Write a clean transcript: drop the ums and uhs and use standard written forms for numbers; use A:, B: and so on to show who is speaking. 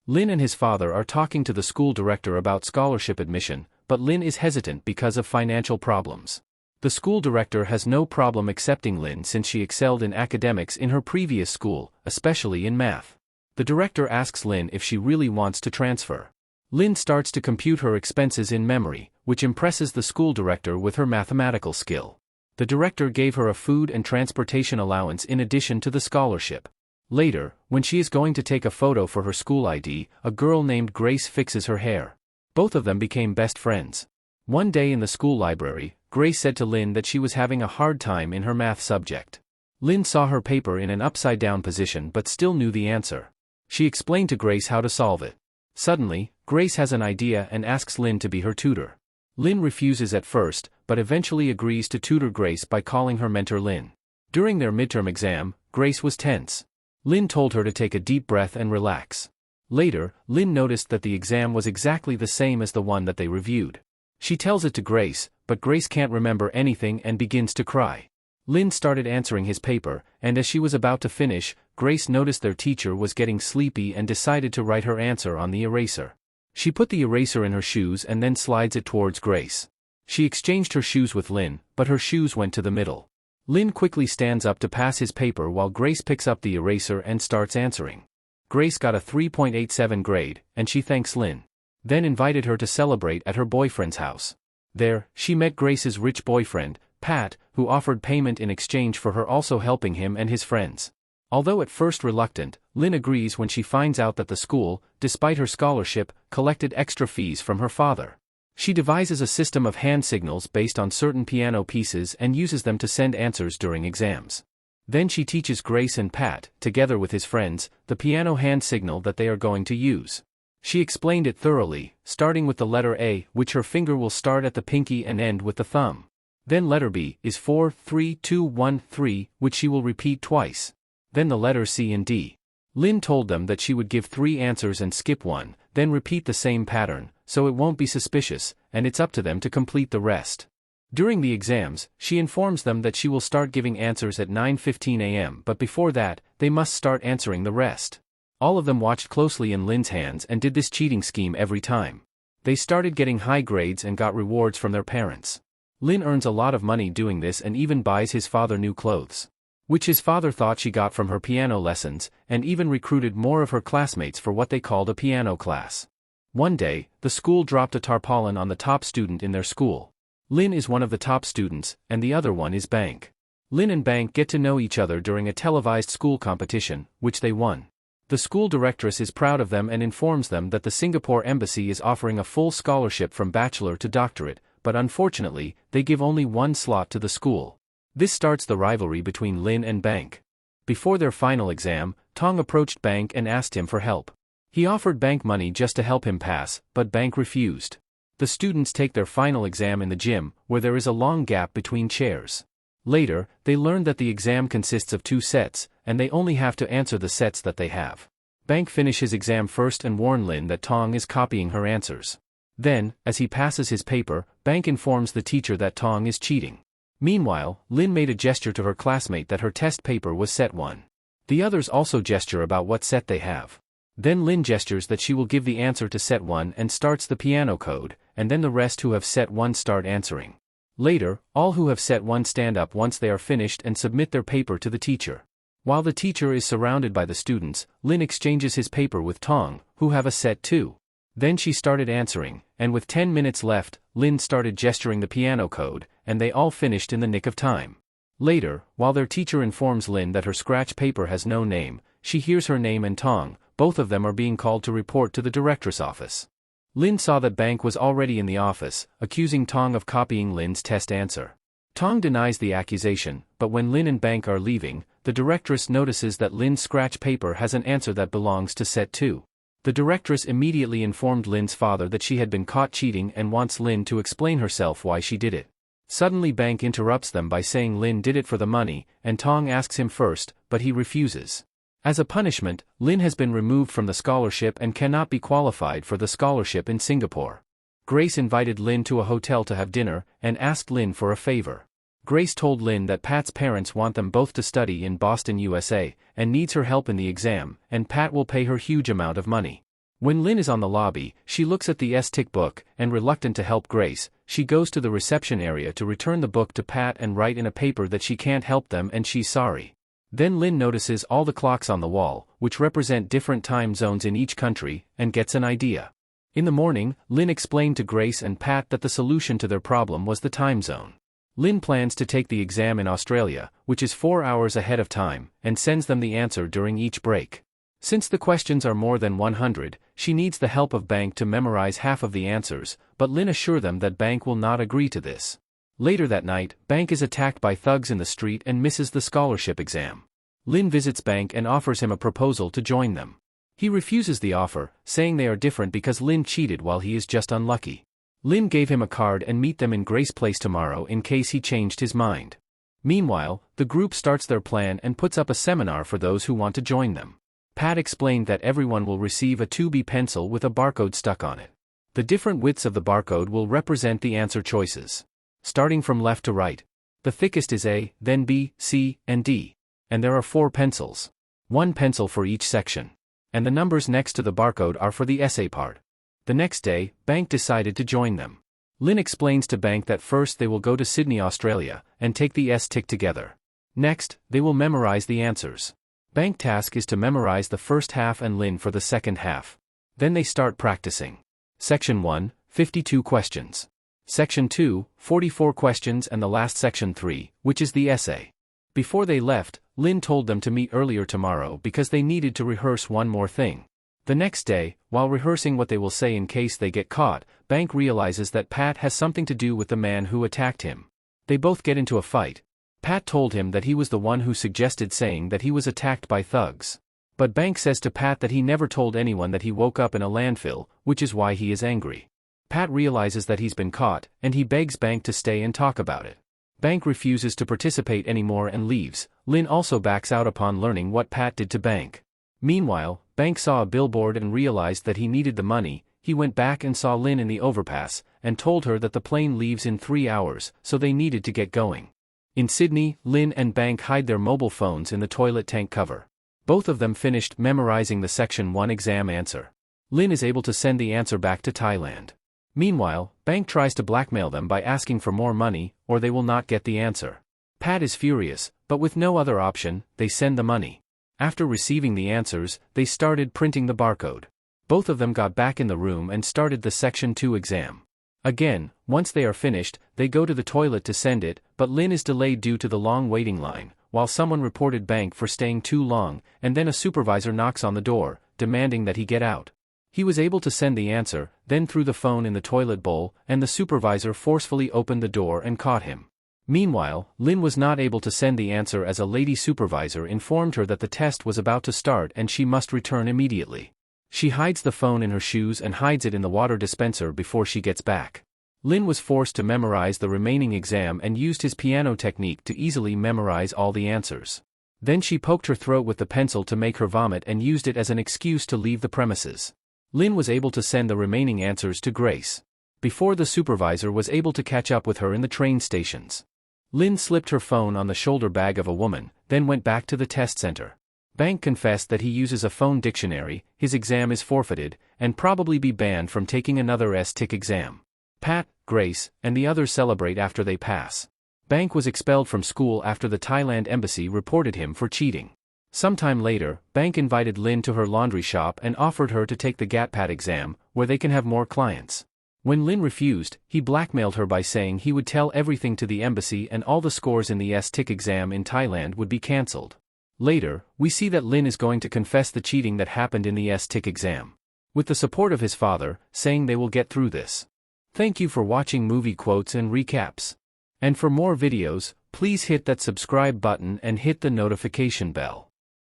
A: Lin and his father are talking to the school director about scholarship admission, but Lin is hesitant because of financial problems. The school director has no problem accepting Lin since she excelled in academics in her previous school, especially in math. The director asks Lin if she really wants to transfer. Lin starts to compute her expenses in memory, which impresses the school director with her mathematical skill. The director gave her a food and transportation allowance in addition to the scholarship. Later, when she is going to take a photo for her school ID, a girl named Grace fixes her hair. Both of them became best friends. One day in the school library, Grace said to Lin that she was having a hard time in her math subject. Lin saw her paper in an upside-down position but still knew the answer. She explained to Grace how to solve it. Suddenly, Grace has an idea and asks Lin to be her tutor. Lin refuses at first, but eventually agrees to tutor Grace by calling her mentor Lin. During their midterm exam, Grace was tense. Lin told her to take a deep breath and relax. Later, Lin noticed that the exam was exactly the same as the one that they reviewed. She tells it to Grace, but Grace can't remember anything and begins to cry. Lin started answering his paper, and as she was about to finish, Grace noticed their teacher was getting sleepy and decided to write her answer on the eraser. She put the eraser in her shoes and then slides it towards Grace. She exchanged her shoes with Lin, but her shoes went to the middle. Lin quickly stands up to pass his paper while Grace picks up the eraser and starts answering. Grace got a 3.87 grade, and she thanks Lin. Then invited her to celebrate at her boyfriend's house. There, she met Grace's rich boyfriend, Pat, who offered payment in exchange for her also helping him and his friends. Although at first reluctant, Lin agrees when she finds out that the school, despite her scholarship, collected extra fees from her father. She devises a system of hand signals based on certain piano pieces and uses them to send answers during exams. Then she teaches Grace and Pat, together with his friends, the piano hand signal that they are going to use. She explained it thoroughly, starting with the letter A, which her finger will start at the pinky and end with the thumb. Then letter B is 4, 3, 2, 1, 3, which she will repeat twice. Then the letter C and D. Lin told them that she would give 3 answers and skip one, then repeat the same pattern, so it won't be suspicious, and it's up to them to complete the rest. During the exams, she informs them that she will start giving answers at 9:15 a.m. but before that, they must start answering the rest. All of them watched closely in Lin's hands and did this cheating scheme every time. They started getting high grades and got rewards from their parents. Lin earns a lot of money doing this and even buys his father new clothes, which his father thought she got from her piano lessons, and even recruited more of her classmates for what they called a piano class. One day, the school dropped a tarpaulin on the top student in their school. Lin is one of the top students, and the other one is Bank. Lin and Bank get to know each other during a televised school competition, which they won. The school directress is proud of them and informs them that the Singapore embassy is offering a full scholarship from bachelor to doctorate, but unfortunately, they give only one slot to the school. This starts the rivalry between Lin and Bank. Before their final exam, Tong approached Bank and asked him for help. He offered Bank money just to help him pass, but Bank refused. The students take their final exam in the gym, where there is a long gap between chairs. Later, they learn that the exam consists of 2 sets, and they only have to answer the sets that they have. Bank finishes exam first and warns Lin that Tong is copying her answers. Then, as he passes his paper, Bank informs the teacher that Tong is cheating. Meanwhile, Lin made a gesture to her classmate that her test paper was set 1. The others also gesture about what set they have. Then Lin gestures that she will give the answer to set 1 and starts the piano code, and then the rest who have set 1 start answering. Later, all who have set 1 stand up once they are finished and submit their paper to the teacher. While the teacher is surrounded by the students, Lin exchanges his paper with Tong, who have a set 2. Then she started answering, and with 10 minutes left, Lin started gesturing the piano code, and they all finished in the nick of time. Later, while their teacher informs Lin that her scratch paper has no name, she hears her name and Tong. Both of them are being called to report to the director's office. Lin saw that Bank was already in the office, accusing Tong of copying Lin's test answer. Tong denies the accusation, but when Lin and Bank are leaving, the directress notices that Lin's scratch paper has an answer that belongs to set 2. The directress immediately informed Lin's father that she had been caught cheating and wants Lin to explain herself why she did it. Suddenly Bank interrupts them by saying Lin did it for the money, and Tong asks him first, but he refuses. As a punishment, Lin has been removed from the scholarship and cannot be qualified for the scholarship in Singapore. Grace invited Lin to a hotel to have dinner, and asked Lin for a favor. Grace told Lin that Pat's parents want them both to study in Boston, USA, and needs her help in the exam, and Pat will pay her huge amount of money. When Lynn is on the lobby, she looks at the S-Tick book, and reluctant to help Grace, she goes to the reception area to return the book to Pat and write in a paper that she can't help them and she's sorry. Then Lynn notices all the clocks on the wall, which represent different time zones in each country, and gets an idea. In the morning, Lynn explained to Grace and Pat that the solution to their problem was the time zone. Lynn plans to take the exam in Australia, which is 4 hours ahead of time, and sends them the answer during each break. Since the questions are more than 100, she needs the help of Bank to memorize half of the answers, but Lynn assures them that Bank will not agree to this. Later that night, Bank is attacked by thugs in the street and misses the scholarship exam. Lynn visits Bank and offers him a proposal to join them. He refuses the offer, saying they are different because Lynn cheated while he is just unlucky. Lynn gave him a card and meet them in Grace Place tomorrow in case he changed his mind. Meanwhile, the group starts their plan and puts up a seminar for those who want to join them. Pat explained that everyone will receive a 2B pencil with a barcode stuck on it. The different widths of the barcode will represent the answer choices. Starting from left to right. The thickest is A, then B, C, and D. And there are 4 pencils. 1 pencil for each section. And the numbers next to the barcode are for the essay part. The next day, Bank decided to join them. Lynn explains to Bank that first they will go to Sydney, Australia, and take the S-Tick together. Next, they will memorize the answers. Bank task is to memorize the first half and Lynn for the second half. Then they start practicing. Section 1, 52 questions. Section 2, 44 questions and the last section 3, which is the essay. Before they left, Lynn told them to meet earlier tomorrow because they needed to rehearse one more thing. The next day, while rehearsing what they will say in case they get caught, Bank realizes that Pat has something to do with the man who attacked him. They both get into a fight. Pat told him that he was the one who suggested saying that he was attacked by thugs. But Bank says to Pat that he never told anyone that he woke up in a landfill, which is why he is angry. Pat realizes that he's been caught, and he begs Bank to stay and talk about it. Bank refuses to participate anymore and leaves. Lynn also backs out upon learning what Pat did to Bank. Meanwhile, Bank saw a billboard and realized that he needed the money. He went back and saw Lynn in the overpass, and told her that the plane leaves in 3 hours, so they needed to get going. In Sydney, Lynn and Bank hide their mobile phones in the toilet tank cover. Both of them finished memorizing the Section 1 exam answer. Lynn is able to send the answer back to Thailand. Meanwhile, Bank tries to blackmail them by asking for more money, or they will not get the answer. Pat is furious, but with no other option, they send the money. After receiving the answers, they started printing the barcode. Both of them got back in the room and started the Section 2 exam. Again, once they are finished, they go to the toilet to send it, but Lynn is delayed due to the long waiting line, while someone reported Bank for staying too long, and then a supervisor knocks on the door, demanding that he get out. He was able to send the answer, then threw the phone in the toilet bowl, and the supervisor forcefully opened the door and caught him. Meanwhile, Lynn was not able to send the answer as a lady supervisor informed her that the test was about to start and she must return immediately. She hides the phone in her shoes and hides it in the water dispenser before she gets back. Lynn was forced to memorize the remaining exam and used his piano technique to easily memorize all the answers. Then she poked her throat with the pencil to make her vomit and used it as an excuse to leave the premises. Lynn was able to send the remaining answers to Grace before the supervisor was able to catch up with her in the train stations. Lynn slipped her phone on the shoulder bag of a woman, then went back to the test center. Bank confessed that he uses a phone dictionary, his exam is forfeited, and probably be banned from taking another S-Tick exam. Pat, Grace, and the others celebrate after they pass. Bank was expelled from school after the Thailand embassy reported him for cheating. Sometime later, Bank invited Lynn to her laundry shop and offered her to take the GATPAT exam, where they can have more clients. When Lynn refused, he blackmailed her by saying he would tell everything to the embassy and all the scores in the S-Tick exam in Thailand would be cancelled. Later, we see that Lynn is going to confess the cheating that happened in the S-Tick exam. With the support of his father, saying they will get through this. Thank you for watching movie quotes and recaps. And for more videos, please hit that subscribe button and hit the notification bell.